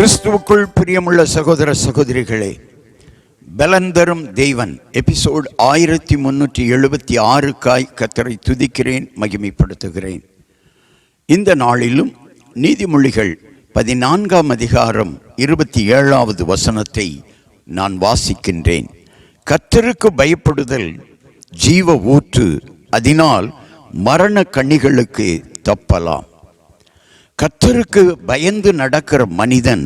கிறிஸ்துவுக்குள் பிரியமுள்ள சகோதர சகோதரிகளே, பலந்தரும் தேவன் எபிசோட் 1376 கர்த்தரை துதிக்கிறேன், மகிமைப்படுத்துகிறேன். இந்த நாளிலும் நீதிமொழிகள் 14 அதிகாரம் 27 வசனத்தை நான் வாசிக்கின்றேன். கர்த்தருக்கு பயப்படுதல் ஜீவ ஊற்று, அதனால் மரண கண்ணிகளுக்கு தப்பலாம். கர்த்தருக்கு பயந்து நடக்கிற மனிதன்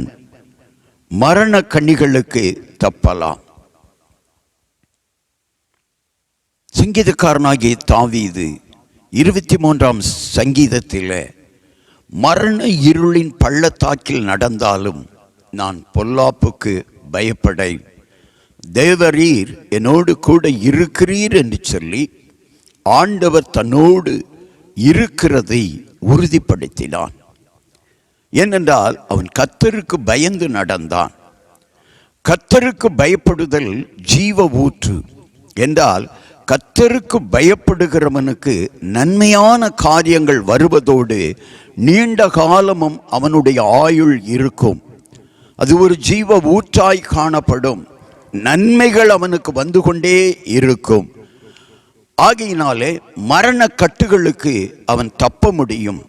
மரண கண்ணிகளுக்கு தப்பலாம். சங்கீதக்காரனாகிய தாவீது 23ஆம் சங்கீதத்தில், மரண இருளின் பள்ளத்தாக்கில் நடந்தாலும் நான் பொல்லாப்புக்கு பயப்படேன், தேவரீர் என்னோடு கூட இருக்கிறீர் என்று சொல்லி ஆண்டவர் தன்னோடு இருக்கிறதை உறுதிப்படுத்தினான். ஏனென்றால் அவன் கர்த்தருக்கு பயந்து நடந்தான். கர்த்தருக்கு பயப்படுதல் ஜீவ ஊற்று என்றால், கர்த்தருக்கு பயப்படுகிறவனுக்கு நன்மையான காரியங்கள் வருவதோடு நீண்ட காலமும் அவனுடைய ஆயுள் இருக்கும். அது ஒரு ஜீவ ஊற்றாய் காணப்படும். நன்மைகள் அவனுக்கு வந்து கொண்டே இருக்கும். ஆகையினாலே மரண கட்டுகளுக்கு அவன் தப்ப முடியும்.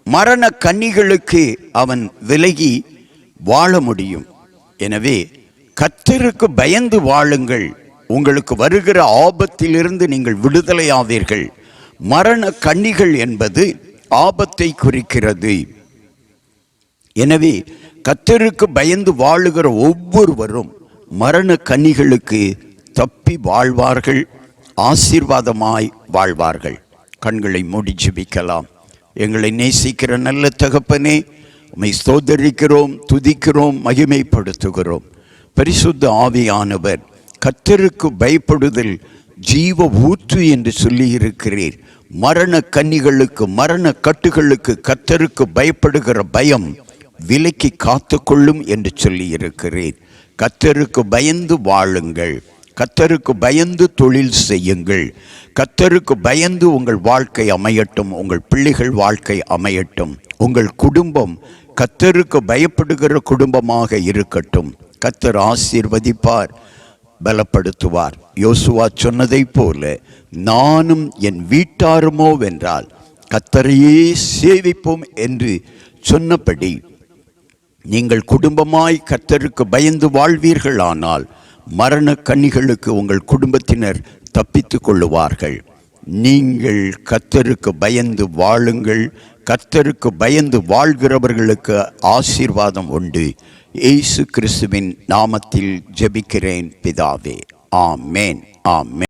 மரண கண்ணிகளுக்கு அவன் விலகி வாழ முடியும். எனவே கர்த்தருக்கு பயந்து வாழுங்கள். உங்களுக்கு வருகிற ஆபத்திலிருந்து நீங்கள் விடுதலையாவீர்கள். மரண கண்ணிகள் என்பது ஆபத்தை குறிக்கிறது. எனவே கர்த்தருக்கு பயந்து வாழுகிற ஒவ்வொருவரும் மரண கண்ணிகளுக்கு தப்பி வாழ்வார்கள், ஆசீர்வாதமாய் வாழ்வார்கள். கண்களை மூடி ஜெபிக்கலாம். எங்களை நேசிக்கிற நல்ல தகப்பனே, உம்மை ஸ்தோத்தரிக்கிறோம், துதிக்கிறோம், மகிமைப்படுத்துகிறோம். பரிசுத்த ஆவியானவர், கர்த்தருக்கு பயப்படுதல் ஜீவ ஊற்று என்று சொல்லி இருக்கிறீர். மரண கண்ணிகளுக்கு, மரண கட்டுகளுக்கு கர்த்தருக்கு பயப்படுகிற பயம் விலக்கி காத்து கொள்ளும் என்று சொல்லி இருக்கிறீர். கர்த்தருக்கு பயந்து வாழுங்கள், கர்த்தருக்கு பயந்து தொழில் செய்யுங்கள், கர்த்தருக்கு பயந்து உங்கள் வாழ்க்கை அமையட்டும், உங்கள் பிள்ளைகள் வாழ்க்கை அமையட்டும், உங்கள் குடும்பம் கர்த்தருக்கு பயப்படுகிற குடும்பமாக இருக்கட்டும். கர்த்தர் ஆசீர்வதிப்பார், பலப்படுத்துவார். யோசுவா சொன்னதை போல, நானும் என் வீட்டாருமோ வென்றால் கர்த்தரையே சேவிப்போம் என்று சொன்னபடி நீங்கள் குடும்பமாய் கர்த்தருக்கு பயந்து வாழ்வீர்களானால் மரண கண்ணிகளுக்கு உங்கள் குடும்பத்தினர் தப்பித்து கொள்ளுவார்கள். நீங்கள் கர்த்தருக்கு பயந்து வாழுங்கள். கர்த்தருக்கு பயந்து வாழ்கிறவர்களுக்கு ஆசீர்வாதம் உண்டு. இயேசு கிறிஸ்துவின் நாமத்தில் ஜெபிக்கிறேன் பிதாவே. ஆமேன், ஆமேன்.